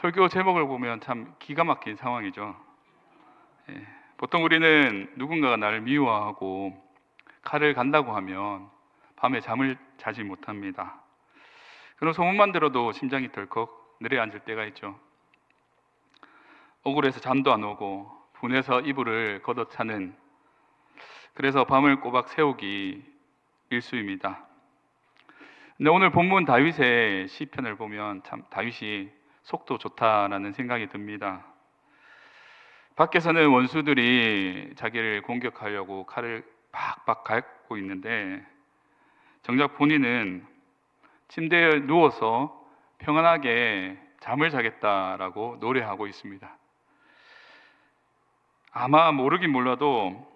설교 제목을 보면 참 기가 막힌 상황이죠. 예, 보통 우리는 누군가가 나를 미워하고 칼을 간다고 하면 밤에 잠을 자지 못합니다. 그런 소문만 들어도 심장이 덜컥 내려앉을 때가 있죠. 억울해서 잠도 안 오고 분해서 이불을 걷어차는, 그래서 밤을 꼬박 새우기 일쑤입니다. 근데 오늘 본문 다윗의 시편을 보면 참 다윗이 속도 좋다라는 생각이 듭니다. 밖에서는 원수들이 자기를 공격하려고 칼을 박박 갈고 있는데 정작 본인은 침대에 누워서 평안하게 잠을 자겠다라고 노래하고 있습니다. 아마 모르긴 몰라도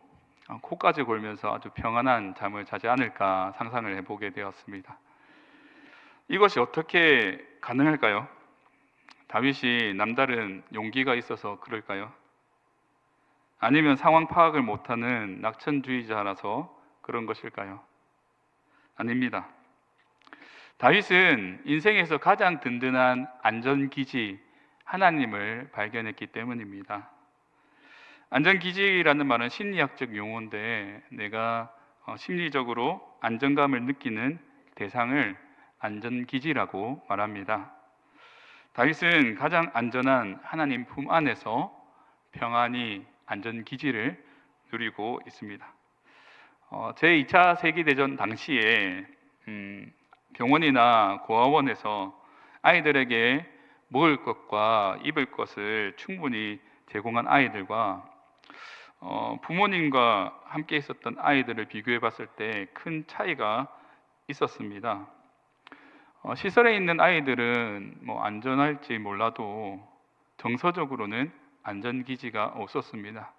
코까지 골면서 아주 평안한 잠을 자지 않을까 상상을 해보게 되었습니다. 이것이 어떻게 가능할까요? 다윗이 남다른 용기가 있어서 그럴까요? 아니면 상황 파악을 못하는 낙천주의자라서 그런 것일까요? 아닙니다. 다윗은 인생에서 가장 든든한 안전기지 하나님을 발견했기 때문입니다. 안전기지라는 말은 심리학적 용어인데 내가 심리적으로 안정감을 느끼는 대상을 안전기지라고 말합니다. 다윗은 가장 안전한 하나님 품 안에서 평안히 안전기지를 누리고 있습니다. 제2차 세계대전 당시에 병원이나 고아원에서 아이들에게 먹을 것과 입을 것을 충분히 제공한 아이들과 부모님과 함께 있었던 아이들을 비교해 봤을 때 큰 차이가 있었습니다. 시설에 있는 아이들은 안전할지 몰라도 정서적으로는 안전기지가 없었습니다.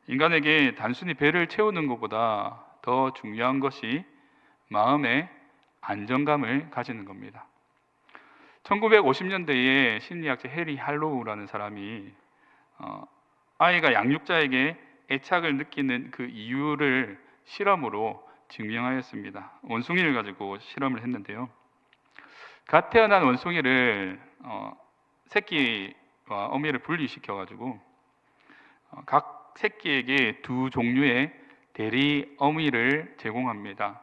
인간에게 단순히 배를 채우는 것보다 더 중요한 것이 마음의 안정감을 가지는 겁니다. 1950년대에 심리학자 해리 할로우라는 사람이 아이가 양육자에게 애착을 느끼는 그 이유를 실험으로 증명하였습니다. 원숭이를 가지고 실험을 했는데요. 갓 태어난 원숭이를 새끼와 어미를 분리시켜가지고 각 새끼에게 두 종류의 대리 어미를 제공합니다.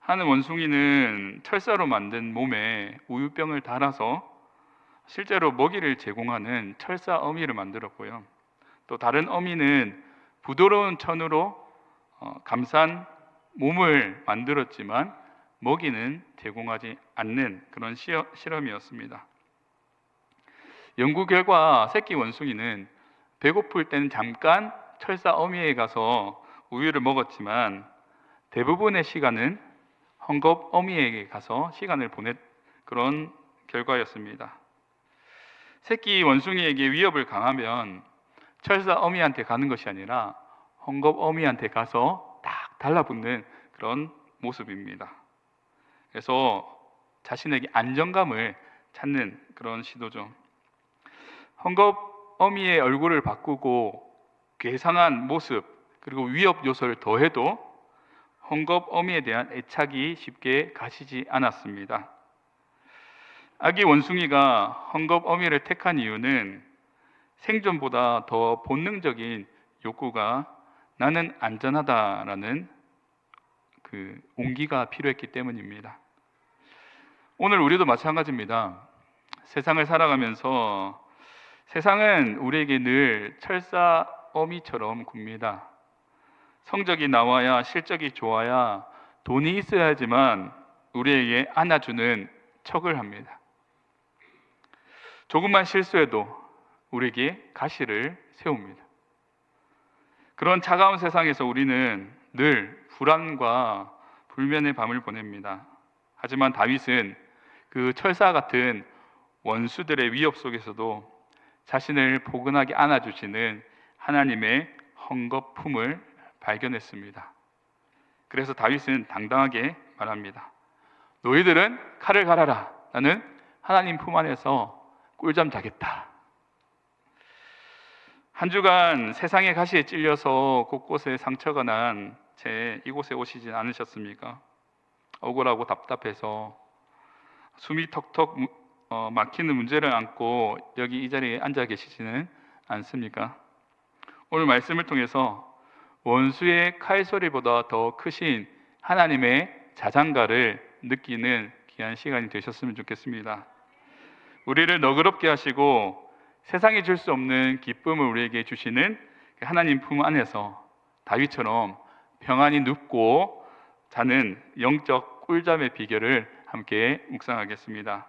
한 원숭이는 철사로 만든 몸에 우유병을 달아서 실제로 먹이를 제공하는 철사 어미를 만들었고요. 또 다른 어미는 부드러운 천으로 감싼 몸을 만들었지만 먹이는 제공하지 않는 그런 실험이었습니다. 연구 결과 새끼 원숭이는 배고플 때는 잠깐 철사 어미에 가서 우유를 먹었지만 대부분의 시간은 헝겊 어미에게 가서 시간을 보낸 그런 결과였습니다. 새끼 원숭이에게 위협을 강하면 철사 어미한테 가는 것이 아니라 헝겊 어미한테 가서 딱 달라붙는 그런 모습입니다. 그래서 자신에게 안정감을 찾는 그런 시도죠. 헝겊 어미의 얼굴을 바꾸고 괴상한 모습 그리고 위협 요소를 더해도 헝겊 어미에 대한 애착이 쉽게 가시지 않았습니다. 아기 원숭이가 헝겊 어미를 택한 이유는 생존보다 더 본능적인 욕구가 나는 안전하다라는 그 온기가 필요했기 때문입니다. 오늘 우리도 마찬가지입니다. 세상을 살아가면서 세상은 우리에게 늘 철사 어미처럼 굽니다. 성적이 나와야 실적이 좋아야 돈이 있어야지만 우리에게 안아주는 척을 합니다. 조금만 실수해도 우리에게 가시를 세웁니다. 그런 차가운 세상에서 우리는 늘 불안과 불면의 밤을 보냅니다. 하지만 다윗은 그 철사 같은 원수들의 위협 속에서도 자신을 포근하게 안아주시는 하나님의 헝겊품을 발견했습니다. 그래서 다윗은 당당하게 말합니다. 너희들은 칼을 갈아라. 나는 하나님 품 안에서 꿀잠 자겠다. 한 주간 세상의 가시에 찔려서 곳곳에 상처가 난 채 이곳에 오시진 않으셨습니까? 억울하고 답답해서 숨이 턱턱 막히는 문제를 안고 여기 이 자리에 앉아 계시지는 않습니까? 오늘 말씀을 통해서 원수의 칼 소리보다 더 크신 하나님의 자장가를 느끼는 귀한 시간이 되셨으면 좋겠습니다. 우리를 너그럽게 하시고 세상이 줄 수 없는 기쁨을 우리에게 주시는 하나님 품 안에서 다윗처럼 평안히 눕고 자는 영적 꿀잠의 비결을 함께 묵상하겠습니다.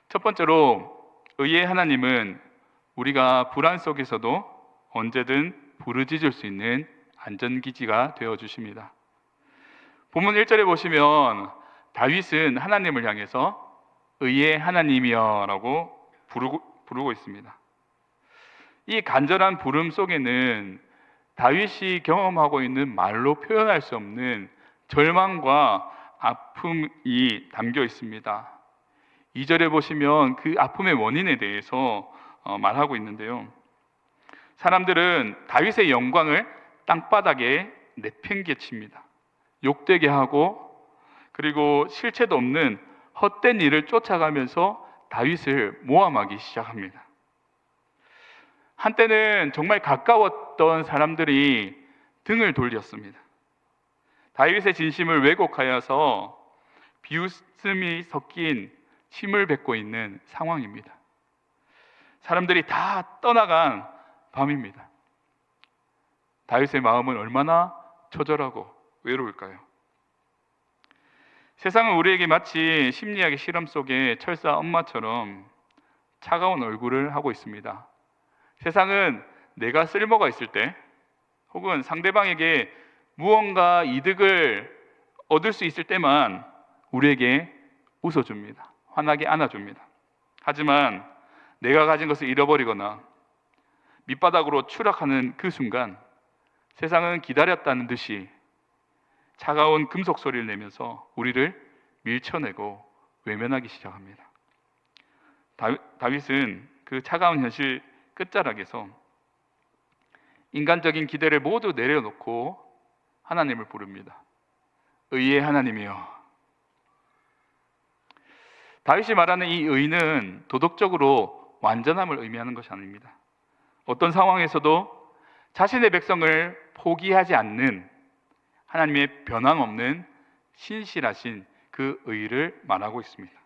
첫 번째로, 의의 하나님은 우리가 불안 속에서도 언제든 부르짖을 수 있는 안전기지가 되어주십니다. 본문 1절에 보시면 다윗은 하나님을 향해서 의의 하나님이여 라고 부르고 있습니다. 이 간절한 부름 속에는 다윗이 경험하고 있는 말로 표현할 수 없는 절망과 아픔이 담겨 있습니다. 2절에 보시면 그 아픔의 원인에 대해서 말하고 있는데요. 사람들은 다윗의 영광을 땅바닥에 내팽개칩니다. 욕되게 하고, 그리고 실체도 없는 헛된 일을 쫓아가면서 다윗을 모함하기 시작합니다. 한때는 정말 가까웠던 사람들이 등을 돌렸습니다. 다윗의 진심을 왜곡하여서 비웃음이 섞인 침을 뱉고 있는 상황입니다. 사람들이 다 떠나간 밤입니다. 다윗의 마음은 얼마나 처절하고 외로울까요? 세상은 우리에게 마치 심리학의 실험 속의 철사 엄마처럼 차가운 얼굴을 하고 있습니다. 세상은 내가 쓸모가 있을 때, 혹은 상대방에게 무언가 이득을 얻을 수 있을 때만 우리에게 웃어줍니다. 환하게 안아줍니다. 하지만 내가 가진 것을 잃어버리거나 밑바닥으로 추락하는 그 순간 세상은 기다렸다는 듯이 차가운 금속 소리를 내면서 우리를 밀쳐내고 외면하기 시작합니다. 다윗은 그 차가운 현실 끝자락에서 인간적인 기대를 모두 내려놓고 하나님을 부릅니다. 의의 하나님이여. 다윗이 말하는 이 의는 도덕적으로 완전함을 의미하는 것이 아닙니다. 어떤 상황에서도 자신의 백성을 포기하지 않는 하나님의 변함없는 신실하신 그 의를 말하고 있습니다.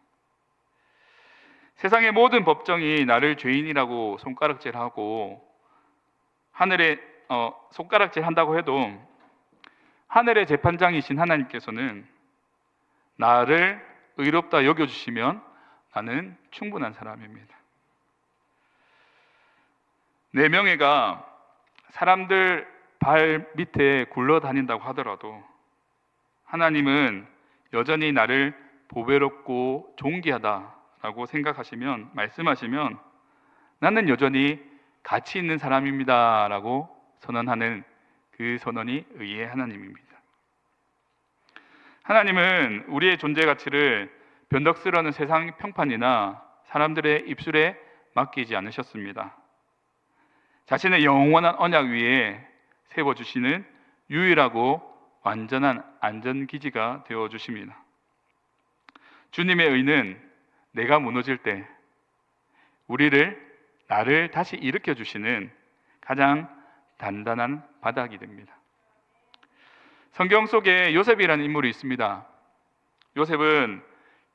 세상의 모든 법정이 나를 죄인이라고 손가락질하고 하늘에 손가락질한다고 해도 하늘의 재판장이신 하나님께서는 나를 의롭다 여겨주시면 나는 충분한 사람입니다. 내 명예가 사람들 발 밑에 굴러다닌다고 하더라도 하나님은 여전히 나를 보배롭고 존귀하다라고 생각하시면, 말씀하시면 나는 여전히 가치 있는 사람입니다 라고 선언하는 그 선언이 의의 하나님입니다. 하나님은 우리의 존재 가치를 변덕스러운 세상 평판이나 사람들의 입술에 맡기지 않으셨습니다. 자신의 영원한 언약 위에 세워주시는 유일하고 완전한 안전기지가 되어주십니다. 주님의 의는 내가 무너질 때 나를 다시 일으켜주시는 가장 단단한 바닥이 됩니다. 성경 속에 요셉이라는 인물이 있습니다. 요셉은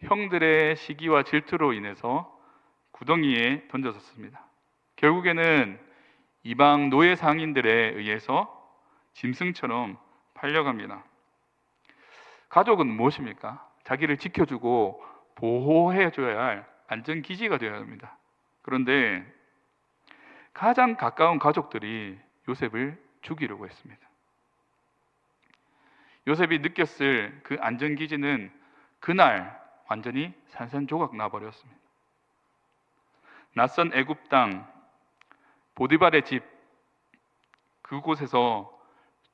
형들의 시기와 질투로 인해서 구덩이에 던져졌습니다. 결국에는 이방 노예 상인들에 의해서 짐승처럼 팔려갑니다. 가족은 무엇입니까? 자기를 지켜주고 보호해줘야 할 안전기지가 되어야 합니다. 그런데 가장 가까운 가족들이 요셉을 죽이려고 했습니다. 요셉이 느꼈을 그 안전기지는 그날 완전히 산산조각 나버렸습니다. 낯선 애굽 땅 보디발의 집, 그곳에서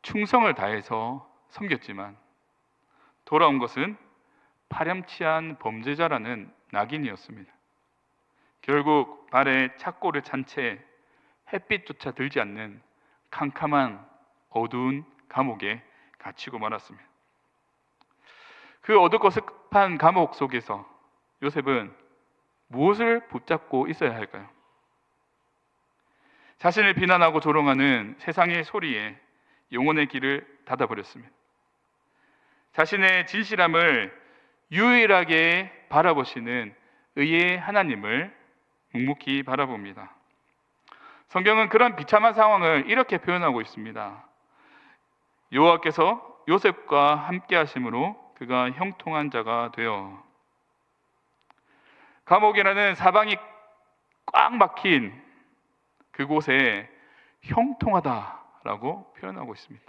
충성을 다해서 섬겼지만 돌아온 것은 파렴치한 범죄자라는 낙인이었습니다. 결국 발에 착고를 찬 채 햇빛조차 들지 않는 캄캄한 어두운 감옥에 갇히고 말았습니다. 그 어둡고 습한 감옥 속에서 요셉은 무엇을 붙잡고 있어야 할까요? 자신을 비난하고 조롱하는 세상의 소리에 영혼의 길을 닫아버렸습니다. 자신의 진실함을 유일하게 바라보시는 의의 하나님을 묵묵히 바라봅니다. 성경은 그런 비참한 상황을 이렇게 표현하고 있습니다. 여호와께서 요셉과 함께 하심으로 그가 형통한 자가 되어. 감옥이라는 사방이 꽉 막힌 그곳에 형통하다라고 표현하고 있습니다.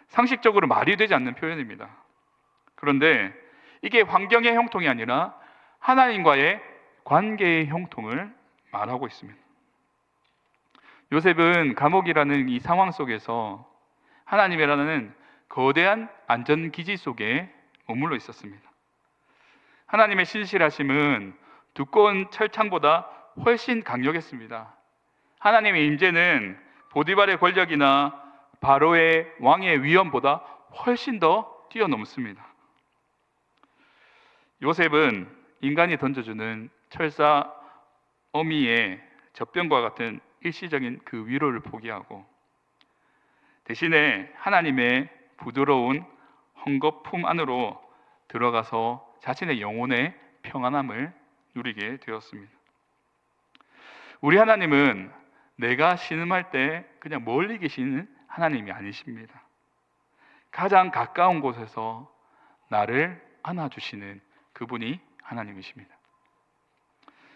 상식적으로 말이 되지 않는 표현입니다. 그런데 이게 환경의 형통이 아니라 하나님과의 관계의 형통을 말하고 있습니다. 요셉은 감옥이라는 이 상황 속에서 하나님이라는 거대한 안전기지 속에 머물러 있었습니다. 하나님의 신실하심은 두꺼운 철창보다 훨씬 강력했습니다. 하나님의 임재는 보디발의 권력이나 바로의 왕의 위엄보다 훨씬 더 뛰어넘습니다. 요셉은 인간이 던져주는 철사 어미의 젖병과 같은 일시적인 그 위로를 포기하고 대신에 하나님의 부드러운 헝겊품 안으로 들어가서 자신의 영혼의 평안함을 누리게 되었습니다. 우리 하나님은 내가 신음할 때 그냥 멀리 계시는 하나님이 아니십니다. 가장 가까운 곳에서 나를 안아주시는 그분이 하나님이십니다.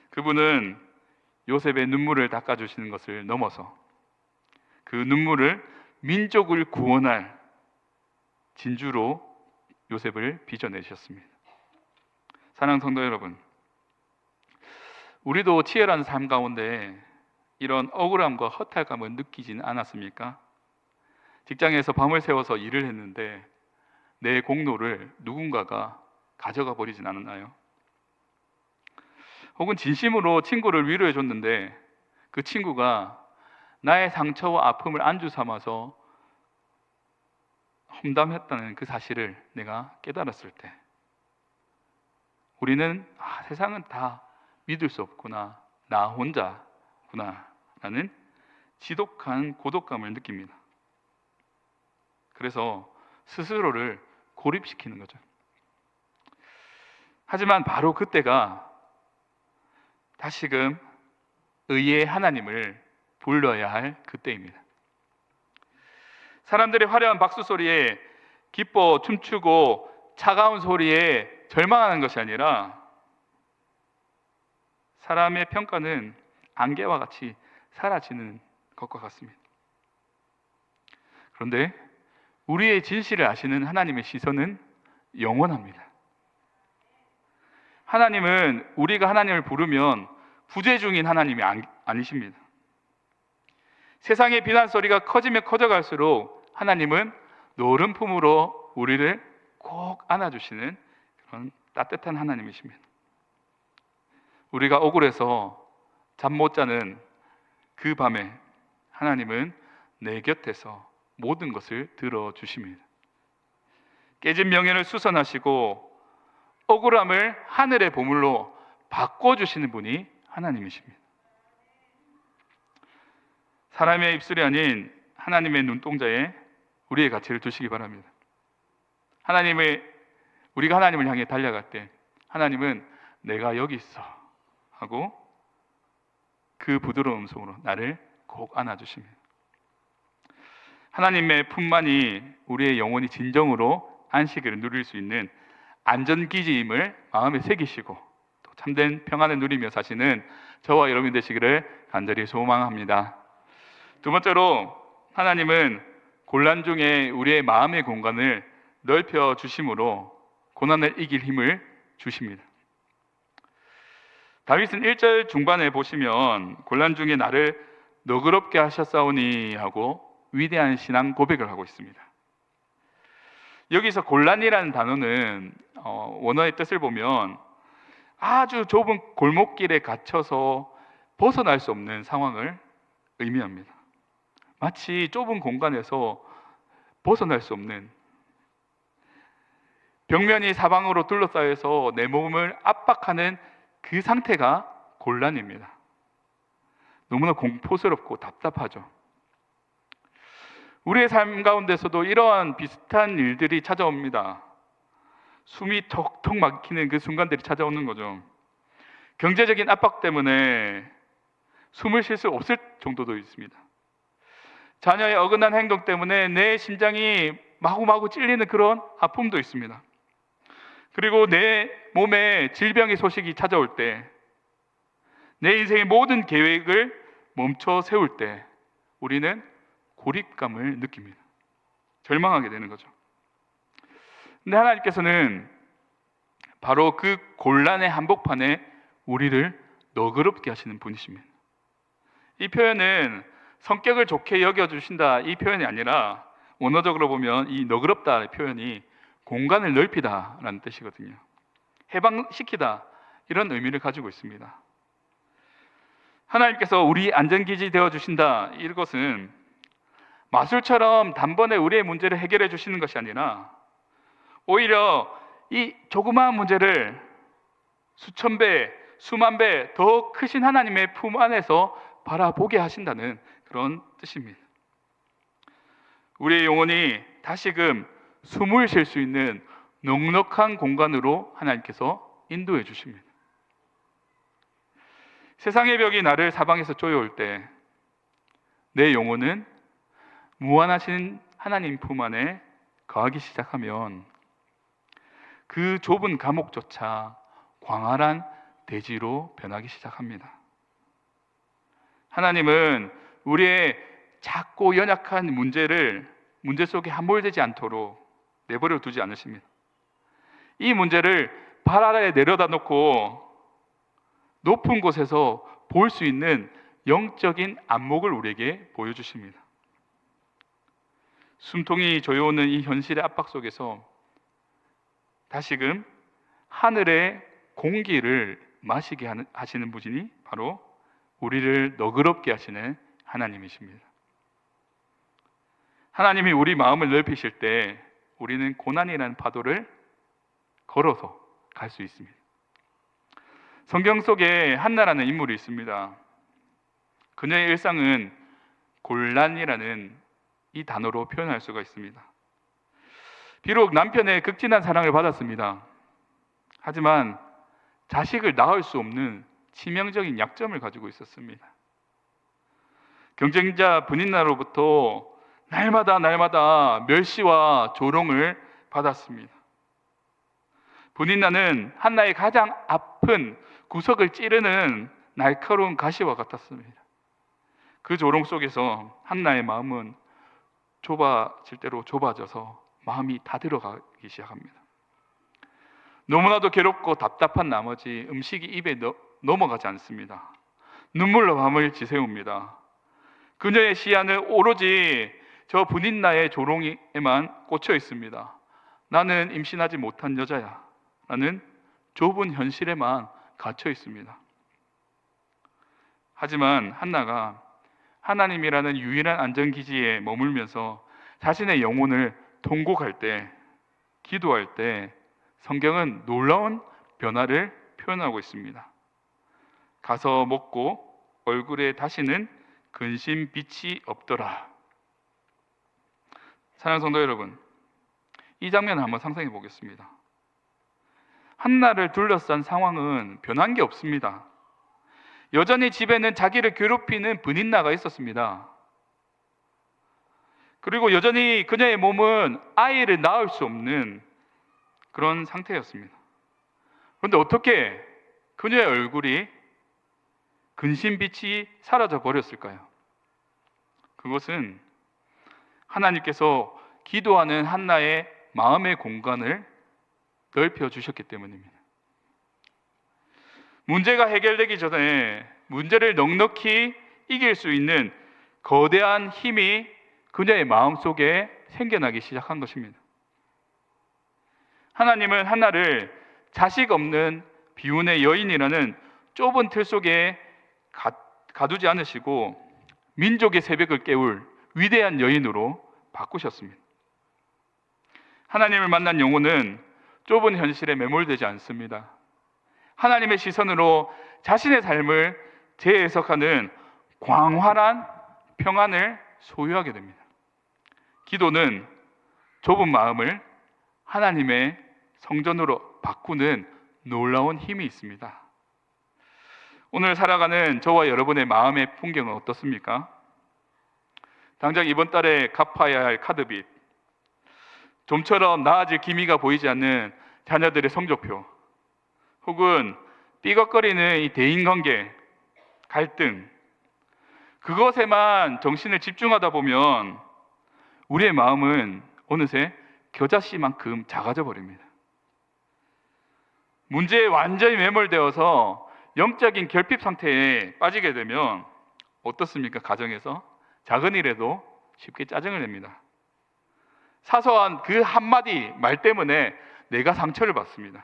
그분은 요셉의 눈물을 닦아주시는 것을 넘어서 그 눈물을 민족을 구원할 진주로 요셉을 빚어내셨습니다. 사랑하는 성도 여러분, 우리도 치열한 삶 가운데 이런 억울함과 허탈감을 느끼지는 않았습니까? 직장에서 밤을 새워서 일을 했는데 내 공로를 누군가가 가져가 버리진 않았나요? 혹은 진심으로 친구를 위로해 줬는데 그 친구가 나의 상처와 아픔을 안주 삼아서 험담했다는 그 사실을 내가 깨달았을 때 우리는 세상은 다 믿을 수 없구나, 나 혼자구나 라는 지독한 고독감을 느낍니다. 그래서 스스로를 고립시키는 거죠. 하지만 바로 그때가 다시금 의의 하나님을 불러야 할 그때입니다. 사람들의 화려한 박수 소리에 기뻐 춤추고 차가운 소리에 절망하는 것이 아니라 사람의 평가는 안개와 같이 사라지는 것과 같습니다. 그런데 우리의 진실을 아시는 하나님의 시선은 영원합니다. 하나님은 우리가 하나님을 부르면 부재 중인 하나님이 아니십니다. 세상의 비난 소리가 커지면 커져갈수록 하나님은 노른 품으로 우리를 꼭 안아주시는 그런 따뜻한 하나님이십니다. 우리가 억울해서 잠 못 자는 그 밤에 하나님은 내 곁에서 모든 것을 들어주십니다. 깨진 명예를 수선하시고 억울함을 하늘의 보물로 바꿔주시는 분이 하나님이십니다. 사람의 입술이 아닌 하나님의 눈동자에 우리의 가치를 두시기 바랍니다. 우리가 하나님을 향해 달려갈 때 하나님은 내가 여기 있어 하고 그 부드러운 음성으로 나를 꼭 안아주십니다. 하나님의 품만이 우리의 영혼이 진정으로 안식을 누릴 수 있는 안전기지임을 마음에 새기시고 또 참된 평안을 누리며 사시는 저와 여러분이 되시기를 간절히 소망합니다. 두 번째로 하나님은 곤란 중에 우리의 마음의 공간을 넓혀 주심으로 고난을 이길 힘을 주십니다. 다윗은 1절 중반에 보시면 곤란 중에 나를 너그럽게 하셨사오니 하고 위대한 신앙 고백을 하고 있습니다. 여기서 곤란이라는 단어는 원어의 뜻을 보면 아주 좁은 골목길에 갇혀서 벗어날 수 없는 상황을 의미합니다. 마치 좁은 공간에서 벗어날 수 없는 벽면이 사방으로 둘러싸여서 내 몸을 압박하는 그 상태가 곤란입니다. 너무나 공포스럽고 답답하죠. 우리의 삶 가운데서도 이러한 비슷한 일들이 찾아옵니다. 숨이 턱턱 막히는 그 순간들이 찾아오는 거죠. 경제적인 압박 때문에 숨을 쉴 수 없을 정도도 있습니다. 자녀의 어긋난 행동 때문에 내 심장이 마구마구 찔리는 그런 아픔도 있습니다. 그리고 내 몸에 질병의 소식이 찾아올 때, 내 인생의 모든 계획을 멈춰 세울 때 우리는 고립감을 느낍니다. 절망하게 되는 거죠. 근데 하나님께서는 바로 그 곤란의 한복판에 우리를 너그럽게 하시는 분이십니다. 이 표현은 성격을 좋게 여겨주신다 이 표현이 아니라, 원어적으로 보면 이 너그럽다의 표현이 공간을 넓히다라는 뜻이거든요. 해방시키다, 이런 의미를 가지고 있습니다. 하나님께서 우리 안전기지 되어주신다, 이것은 마술처럼 단번에 우리의 문제를 해결해 주시는 것이 아니라 오히려 이 조그마한 문제를 수천 배, 수만 배 더 크신 하나님의 품 안에서 바라보게 하신다는 그런 뜻입니다. 우리의 영혼이 다시금 숨을 쉴 수 있는 넉넉한 공간으로 하나님께서 인도해 주십니다. 세상의 벽이 나를 사방에서 쪼여올 때 내 영혼은 무한하신 하나님 품 안에 거하기 시작하면 그 좁은 감옥조차 광활한 대지로 변하기 시작합니다. 하나님은 우리의 작고 연약한 문제 속에 함몰되지 않도록 내버려 두지 않으십니다. 이 문제를 발 아래에 내려다 놓고 높은 곳에서 볼 수 있는 영적인 안목을 우리에게 보여주십니다. 숨통이 조여오는 이 현실의 압박 속에서 다시금 하늘의 공기를 마시게 하시는 분이 바로 우리를 너그럽게 하시는 하나님이십니다. 하나님이 우리 마음을 넓히실 때 우리는 고난이라는 파도를 걸어서 갈 수 있습니다. 성경 속에 한나라는 인물이 있습니다. 그녀의 일상은 곤란이라는 이 단어로 표현할 수가 있습니다. 비록 남편의 극진한 사랑을 받았습니다. 하지만 자식을 낳을 수 없는 치명적인 약점을 가지고 있었습니다. 경쟁자 브닌나로부터 날마다 멸시와 조롱을 받았습니다. 브닌나는 한나의 가장 아픈 구석을 찌르는 날카로운 가시와 같았습니다. 그 조롱 속에서 한나의 마음은 좁아질 대로 좁아져서 마음이 다 들어가기 시작합니다. 너무나도 괴롭고 답답한 나머지 음식이 입에 넘어가지 않습니다. 눈물로 밤을 지새웁니다. 그녀의 시야는 오로지 저 브닌나의 조롱에만 꽂혀 있습니다. 나는 임신하지 못한 여자야 라는 좁은 현실에만 갇혀 있습니다. 하지만 한나가 하나님이라는 유일한 안전기지에 머물면서 자신의 영혼을 통곡할 때, 기도할 때 성경은 놀라운 변화를 표현하고 있습니다. 가서 먹고 얼굴에 다시는 근심 빛이 없더라. 사랑하는 성도 여러분, 이 장면을 한번 상상해 보겠습니다. 한나를 둘러싼 상황은 변한 게 없습니다. 여전히 집에는 자기를 괴롭히는 브닌나가 있었습니다. 그리고 여전히 그녀의 몸은 아이를 낳을 수 없는 그런 상태였습니다. 그런데 어떻게 그녀의 얼굴이 근심빛이 사라져 버렸을까요? 그것은 하나님께서 기도하는 한나의 마음의 공간을 넓혀 주셨기 때문입니다. 문제가 해결되기 전에 문제를 넉넉히 이길 수 있는 거대한 힘이 그녀의 마음속에 생겨나기 시작한 것입니다. 하나님은 한나를 자식 없는 비운의 여인이라는 좁은 틀 속에 가두지 않으시고 민족의 새벽을 깨울 위대한 여인으로 바꾸셨습니다. 하나님을 만난 영혼은 좁은 현실에 매몰되지 않습니다. 하나님의 시선으로 자신의 삶을 재해석하는 광활한 평안을 소유하게 됩니다. 기도는 좁은 마음을 하나님의 성전으로 바꾸는 놀라운 힘이 있습니다. 오늘 살아가는 저와 여러분의 마음의 풍경은 어떻습니까? 당장 이번 달에 갚아야 할 카드빚, 좀처럼 나아질 기미가 보이지 않는 자녀들의 성적표, 혹은 삐걱거리는 이 대인관계, 갈등, 그것에만 정신을 집중하다 보면 우리의 마음은 어느새 겨자씨만큼 작아져 버립니다. 문제에 완전히 매몰되어서 영적인 결핍 상태에 빠지게 되면 어떻습니까? 가정에서 작은 일에도 쉽게 짜증을 냅니다. 사소한 그 한마디 말 때문에 내가 상처를 받습니다.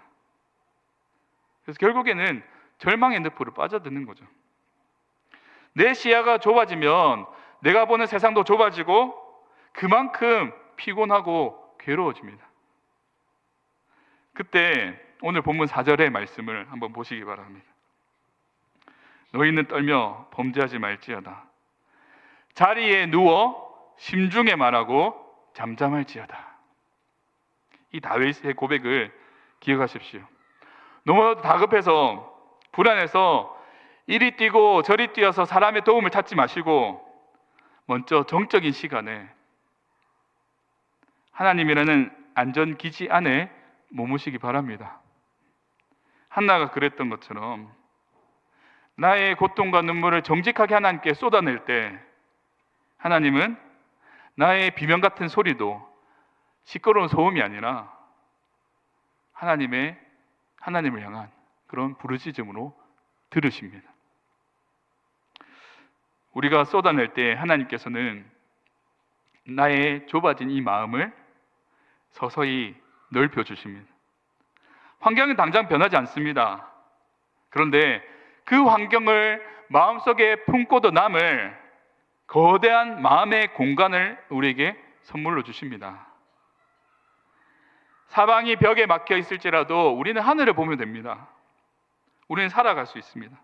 그래서 결국에는 절망의 늪으로 빠져드는 거죠. 내 시야가 좁아지면 내가 보는 세상도 좁아지고 그만큼 피곤하고 괴로워집니다. 그때 오늘 본문 4절의 말씀을 한번 보시기 바랍니다. 너희는 떨며 범죄하지 말지어다. 자리에 누워 심중에 말하고 잠잠할지어다. 이 다윗의 고백을 기억하십시오. 너무 다급해서 불안해서 이리 뛰고 저리 뛰어서 사람의 도움을 찾지 마시고 먼저 정적인 시간에 하나님이라는 안전기지 안에 머무시기 바랍니다. 한나가 그랬던 것처럼 나의 고통과 눈물을 정직하게 하나님께 쏟아낼 때 하나님은 나의 비명 같은 소리도 시끄러운 소음이 아니라 하나님을 향한 그런 부르짖음으로 들으십니다. 우리가 쏟아낼 때 하나님께서는 나의 좁아진 이 마음을 서서히 넓혀 주십니다. 환경은 당장 변하지 않습니다. 그런데 그 환경을 마음속에 품고도 남을 거대한 마음의 공간을 우리에게 선물로 주십니다. 사방이 벽에 막혀 있을지라도 우리는 하늘을 보면 됩니다. 우리는 살아갈 수 있습니다.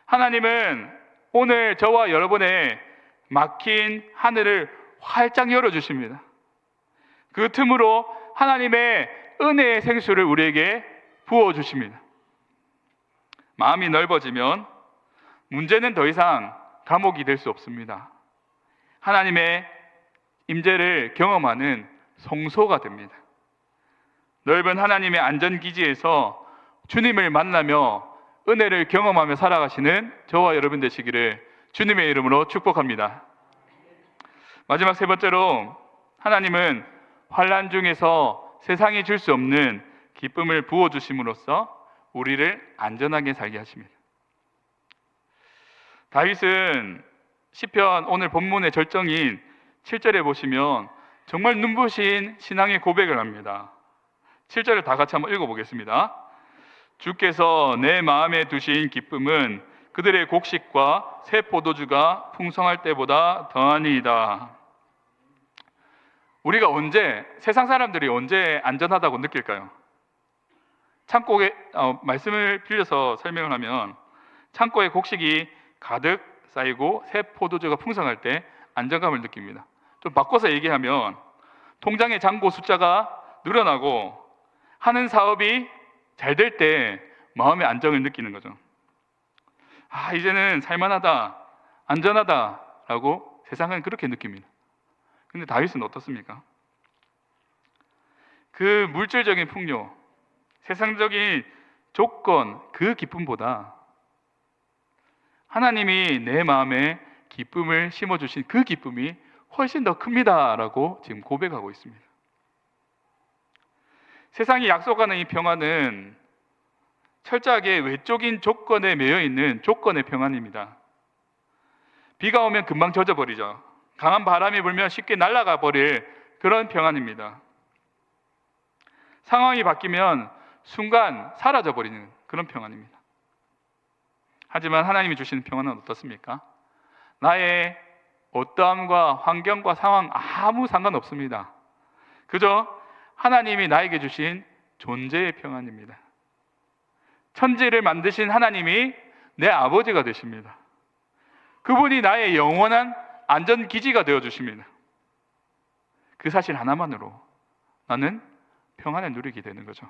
하나님은 오늘 저와 여러분의 막힌 하늘을 활짝 열어주십니다. 그 틈으로 하나님의 은혜의 생수를 우리에게 부어주십니다. 마음이 넓어지면 문제는 더 이상 감옥이 될 수 없습니다. 하나님의 임재를 경험하는 성소가 됩니다. 넓은 하나님의 안전기지에서 주님을 만나며 은혜를 경험하며 살아가시는 저와 여러분 되시기를 주님의 이름으로 축복합니다. 마지막 세 번째로 하나님은 환난 중에서 세상이 줄 수 없는 기쁨을 부어주심으로써 우리를 안전하게 살게 하십니다. 다윗은 시편 오늘 본문의 절정인 7절에 보시면 정말 눈부신 신앙의 고백을 합니다. 7절을 다 같이 한번 읽어보겠습니다. 주께서 내 마음에 두신 기쁨은 그들의 곡식과 새 포도주가 풍성할 때보다 더하니이다. 우리가 세상 사람들이 언제 안전하다고 느낄까요? 창고에 말씀을 빌려서 설명을 하면 창고에 곡식이 가득 쌓이고 새 포도주가 풍성할 때 안정감을 느낍니다. 좀 바꿔서 얘기하면 통장의 잔고 숫자가 늘어나고 하는 사업이 잘 될 때 마음의 안정을 느끼는 거죠. 이제는 살만하다, 안전하다라고 세상은 그렇게 느낍니다. 근데 다윗은 어떻습니까? 그 물질적인 풍요, 세상적인 조건, 그 기쁨보다 하나님이 내 마음에 기쁨을 심어주신 그 기쁨이 훨씬 더 큽니다 라고 지금 고백하고 있습니다. 세상이 약속하는 이 평안은 철저하게 외적인 조건에 매여 있는 조건의 평안입니다. 비가 오면 금방 젖어버리죠. 강한 바람이 불면 쉽게 날아가 버릴 그런 평안입니다. 상황이 바뀌면 순간 사라져 버리는 그런 평안입니다. 하지만 하나님이 주시는 평안은 어떻습니까? 나의 어떠함과 환경과 상황 아무 상관없습니다. 그저 하나님이 나에게 주신 존재의 평안입니다. 천지를 만드신 하나님이 내 아버지가 되십니다. 그분이 나의 영원한 안전기지가 되어주십니다. 그 사실 하나만으로 나는 평안을 누리게 되는 거죠.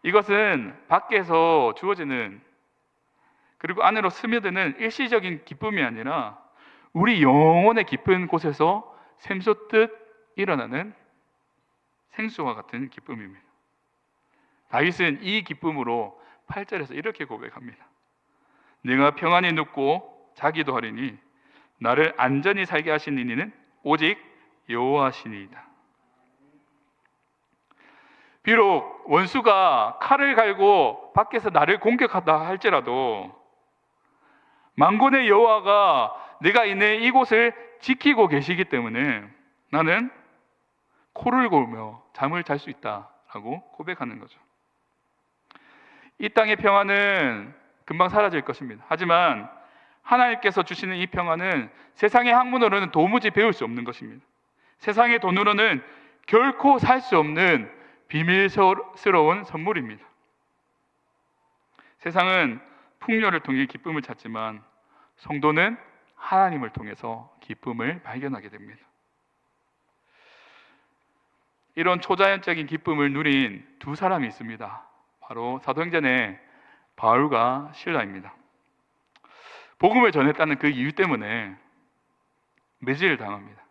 이것은 밖에서 주어지는, 그리고 안으로 스며드는 일시적인 기쁨이 아니라 우리 영혼의 깊은 곳에서 샘솟듯 일어나는 생수와 같은 기쁨입니다. 다윗은 이 기쁨으로 8절에서 이렇게 고백합니다. 내가 평안히 눕고 자기도 하리니 나를 안전히 살게 하신 이는 오직 여호와시니이다. 비록 원수가 칼을 갈고 밖에서 나를 공격한다 할지라도 만군의 여호와가 내가 있는 이곳을 지키고 계시기 때문에 나는 코를 골며 잠을 잘 수 있다라고 고백하는 거죠. 이 땅의 평안은 금방 사라질 것입니다. 하지만 하나님께서 주시는 이 평안은 세상의 학문으로는 도무지 배울 수 없는 것입니다. 세상의 돈으로는 결코 살 수 없는 비밀스러운 선물입니다. 세상은 풍요를 통해 기쁨을 찾지만 성도는 하나님을 통해서 기쁨을 발견하게 됩니다. 이런 초자연적인 기쁨을 누린 두 사람이 있습니다. 바로 사도행전의 바울과 실라입니다. 복음을 전했다는 그 이유 때문에 매질을 당합니다.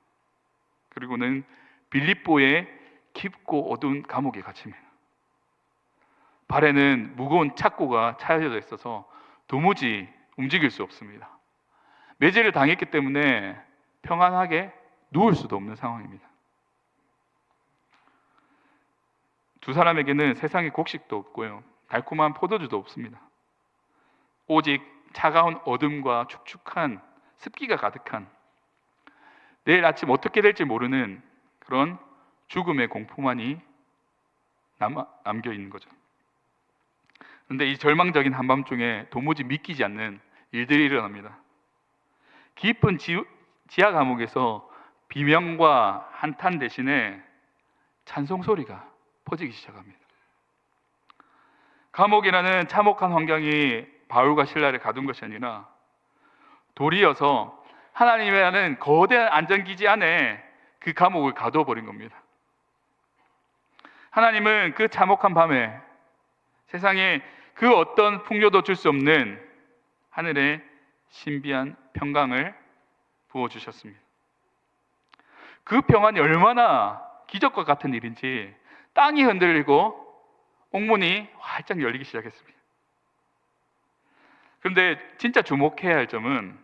그리고는 빌립보의 깊고 어두운 감옥에 갇힙니다. 발에는 무거운 착고가 차여져 있어서 도무지 움직일 수 없습니다. 매질을 당했기 때문에 평안하게 누울 수도 없는 상황입니다. 두 사람에게는 세상에 곡식도 없고요, 달콤한 포도주도 없습니다. 오직 차가운 어둠과 축축한 습기가 가득한, 내일 아침 어떻게 될지 모르는 그런 죽음의 공포만이 남겨 있는 거죠. 그런데 이 절망적인 한밤중에 도무지 믿기지 않는 일들이 일어납니다. 깊은 지하 감옥에서 비명과 한탄 대신에 찬송 소리가 퍼지기 시작합니다. 감옥이라는 참혹한 환경이 바울과 실라를 가둔 것이 아니라 도리어서 하나님이라는 거대한 안전기지 안에 그 감옥을 가둬버린 겁니다. 하나님은 그 참혹한 밤에 세상에 그 어떤 풍요도 줄 수 없는 하늘의 신비한 평강을 부어주셨습니다. 그 평안이 얼마나 기적과 같은 일인지 땅이 흔들리고 옥문이 활짝 열리기 시작했습니다. 그런데 진짜 주목해야 할 점은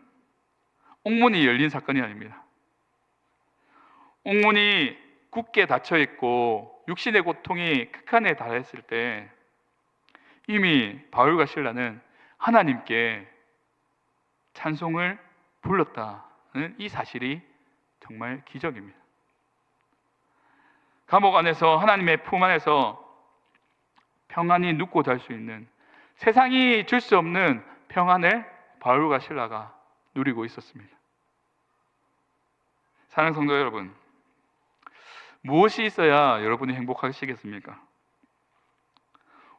옥문이 열린 사건이 아닙니다. 옥문이 굳게 닫혀있고 육신의 고통이 극한에 달했을 때 이미 바울과 실라는 하나님께 찬송을 불렀다는 이 사실이 정말 기적입니다. 감옥 안에서 하나님의 품 안에서 평안히 눕고 잘 수 있는, 세상이 줄 수 없는 평안을 바울과 실라가 누리고 있었습니다. 사랑하는 성도 여러분, 무엇이 있어야 여러분이 행복하시겠습니까?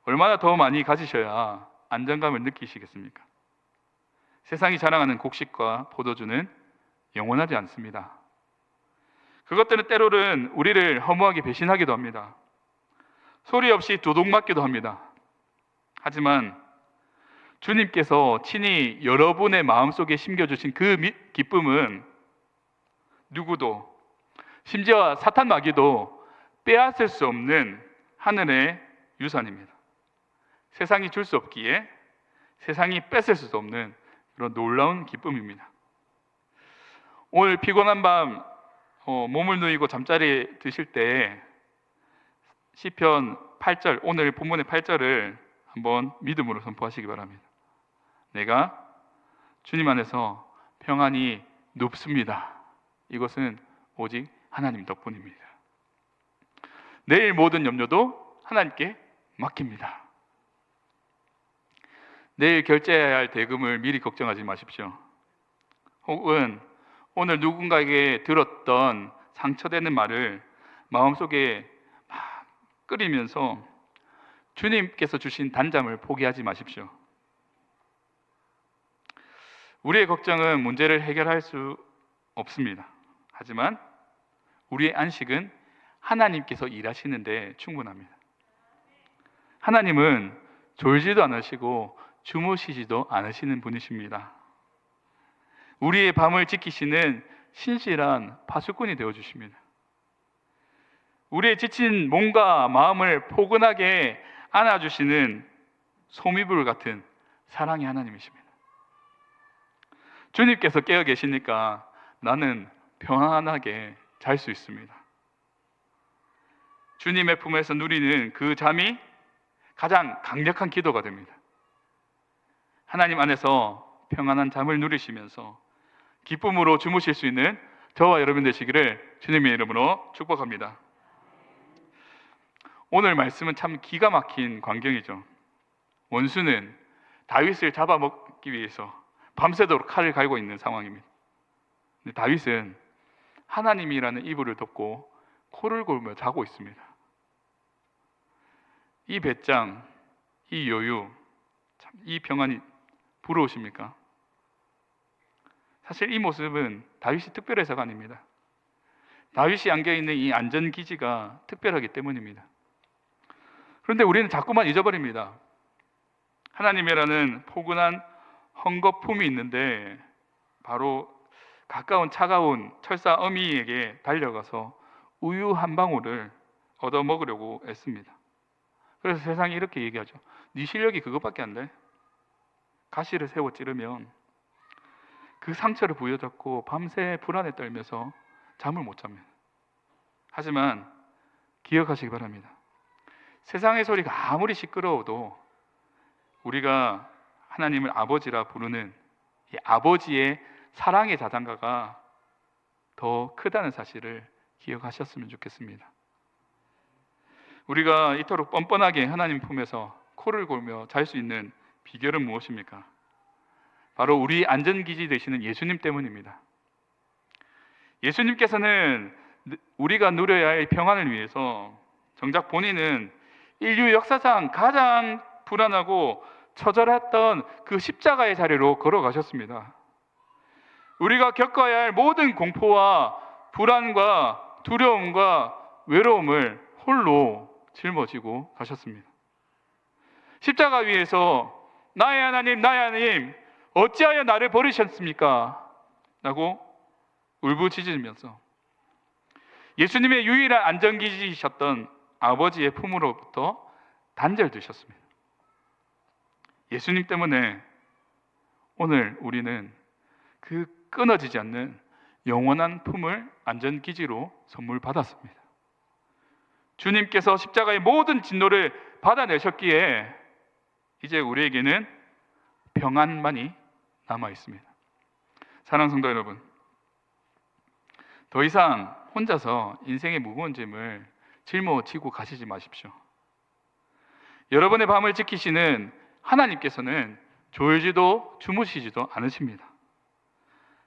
얼마나 더 많이 가지셔야 안정감을 느끼시겠습니까? 세상이 자랑하는 곡식과 포도주는 영원하지 않습니다. 그것들은 때로는 우리를 허무하게 배신하기도 합니다. 소리 없이 도둑맞기도 합니다. 하지만 주님께서 친히 여러분의 마음속에 심겨주신 그 기쁨은 누구도, 심지어 사탄 마귀도 빼앗을 수 없는 하늘의 유산입니다. 세상이 줄 수 없기에 세상이 뺏을 수도 없는 그런 놀라운 기쁨입니다. 오늘 피곤한 밤 몸을 누이고 잠자리 드실 때 시편 8절, 오늘 본문의 8절을 한번 믿음으로 선포하시기 바랍니다. 내가 주님 안에서 평안히 눕습니다. 이것은 오직 하나님 덕분입니다. 내일 모든 염려도 하나님께 맡깁니다. 내일 결제해야 할 대금을 미리 걱정하지 마십시오. 혹은 오늘 누군가에게 들었던 상처되는 말을 마음속에 막 끓이면서 주님께서 주신 단잠을 포기하지 마십시오. 우리의 걱정은 문제를 해결할 수 없습니다. 하지만 우리의 안식은 하나님께서 일하시는데 충분합니다. 하나님은 졸지도 않으시고 주무시지도 않으시는 분이십니다. 우리의 밤을 지키시는 신실한 파수꾼이 되어주십니다. 우리의 지친 몸과 마음을 포근하게 안아주시는 소미불 같은 사랑의 하나님이십니다. 주님께서 깨어 계시니까 나는 편안하게 잘 수 있습니다. 주님의 품에서 누리는 그 잠이 가장 강력한 기도가 됩니다. 하나님 안에서 평안한 잠을 누리시면서 기쁨으로 주무실 수 있는 저와 여러분 되시기를 주님의 이름으로 축복합니다. 오늘 말씀은 참 기가 막힌 광경이죠. 원수는 다윗을 잡아먹기 위해서 밤새도록 칼을 갈고 있는 상황입니다. 근데 다윗은 하나님이라는 이불을 덮고 코를 골며 자고 있습니다. 이 배짱, 이 여유, 참 이 평안이 부러우십니까? 사실 이 모습은 다윗이 특별해서가 아닙니다. 다윗이 안겨있는 이 안전기지가 특별하기 때문입니다. 그런데 우리는 자꾸만 잊어버립니다. 하나님이라는 포근한 헝겊품이 있는데 바로 가까운 차가운 철사 어미에게 달려가서 우유 한 방울을 얻어먹으려고 애씁니다. 그래서 세상이 이렇게 얘기하죠. 네 실력이 그것밖에 안 돼? 가시를 세워 찌르면 그 상처를 부여잡고 밤새 불안에 떨면서 잠을 못 잡니다. 하지만 기억하시기 바랍니다. 세상의 소리가 아무리 시끄러워도 우리가 하나님을 아버지라 부르는 이 아버지의 사랑의 자장가가 더 크다는 사실을 기억하셨으면 좋겠습니다. 우리가 이토록 뻔뻔하게 하나님 품에서 코를 골며 잘 수 있는 비결은 무엇입니까? 바로 우리 안전기지 되시는 예수님 때문입니다. 예수님께서는 우리가 누려야 할 평안을 위해서 정작 본인은 인류 역사상 가장 불안하고 처절했던 그 십자가의 자리로 걸어가셨습니다. 우리가 겪어야 할 모든 공포와 불안과 두려움과 외로움을 홀로 짊어지고 가셨습니다. 십자가 위에서 나의 하나님, 나의 하나님, 어찌하여 나를 버리셨습니까? 라고 울부짖으면서 예수님의 유일한 안전기지이셨던 아버지의 품으로부터 단절되셨습니다. 예수님 때문에 오늘 우리는 그 끊어지지 않는 영원한 품을 안전기지로 선물 받았습니다. 주님께서 십자가의 모든 진노를 받아내셨기에 이제 우리에게는 평안만이 남아 있습니다. 사랑하는 성도 여러분, 더 이상 혼자서 인생의 무거운 짐을 짊어지고 가시지 마십시오. 여러분의 밤을 지키시는 하나님께서는 졸지도 주무시지도 않으십니다.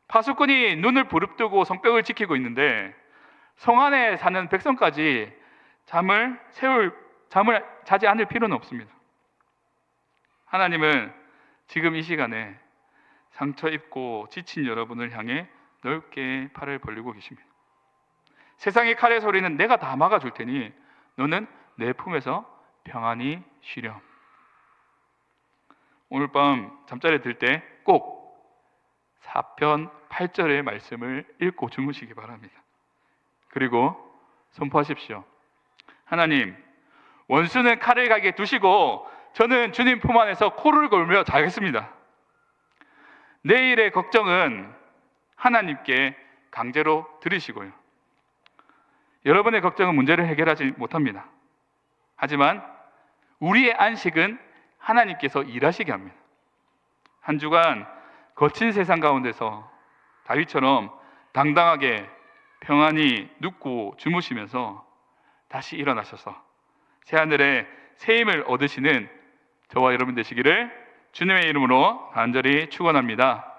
파수꾼이 눈을 부릅뜨고 성벽을 지키고 있는데 성 안에 사는 백성까지 잠을 자지 않을 필요는 없습니다. 하나님은 지금 이 시간에 상처 입고 지친 여러분을 향해 넓게 팔을 벌리고 계십니다. 세상의 칼의 소리는 내가 다 막아줄 테니 너는 내 품에서 평안히 쉬렴. 오늘 밤 잠자리에 들 때 꼭 4편 8절의 말씀을 읽고 주무시기 바랍니다. 그리고 선포하십시오. 하나님, 원수는 칼을 가게 두시고 저는 주님 품 안에서 코를 골며 자겠습니다. 내일의 걱정은 하나님께 강제로 들으시고요. 여러분의 걱정은 문제를 해결하지 못합니다. 하지만 우리의 안식은 하나님께서 일하시게 합니다. 한 주간 거친 세상 가운데서 다윗처럼 당당하게 평안히 눕고 주무시면서 다시 일어나셔서 새하늘의 새 힘을 얻으시는 저와 여러분 되시기를 주님의 이름으로 간절히 축원합니다.